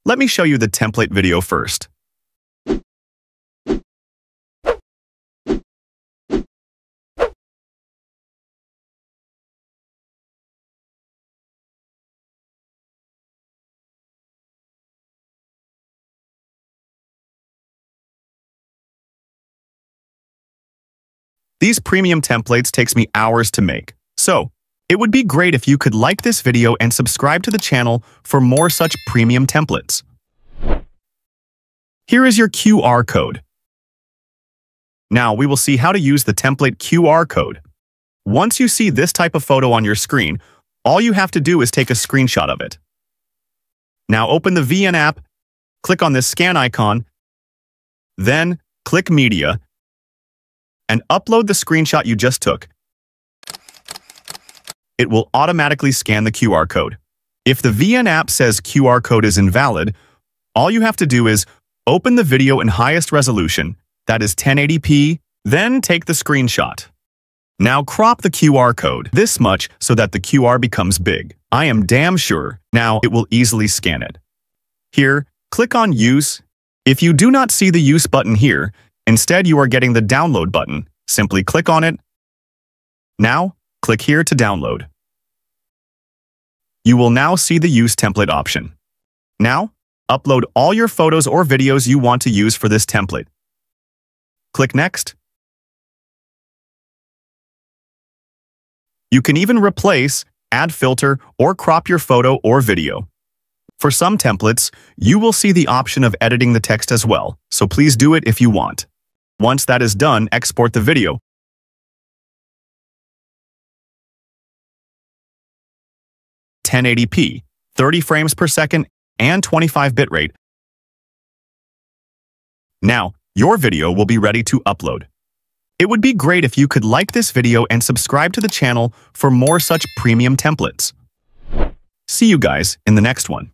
let me show you the template video first. These premium templates takes me hours to make, so it would be great if you could like this video and subscribe to the channel for more such premium templates. Here is your QR code. Now we will see how to use the template QR code. Once you see this type of photo on your screen, all you have to do is take a screenshot of it. Now open the ft.jiinn app, click on this scan icon, then click Media, and upload the screenshot you just took. It will automatically scan the QR code. If the ft.jiinn app says QR code is invalid, all you have to do is open the video in highest resolution, that is 1080p, then take the screenshot. Now crop the QR code this much so that the QR becomes big. I am damn sure now it will easily scan it. Here, click on Use. If you do not see the Use button here, instead you are getting the Download button. Simply click on it. Now, click here to download. You will now see the Use Template option. Now, upload all your photos or videos you want to use for this template. Click Next. You can even replace, add filter, or crop your photo or video. For some templates, you will see the option of editing the text as well, so please do it if you want. Once that is done, export the video. (1080p), 30 frames per second, and 25 bitrate. Now, your video will be ready to upload. It would be great if you could like this video and subscribe to the channel for more such premium templates. See you guys in the next one.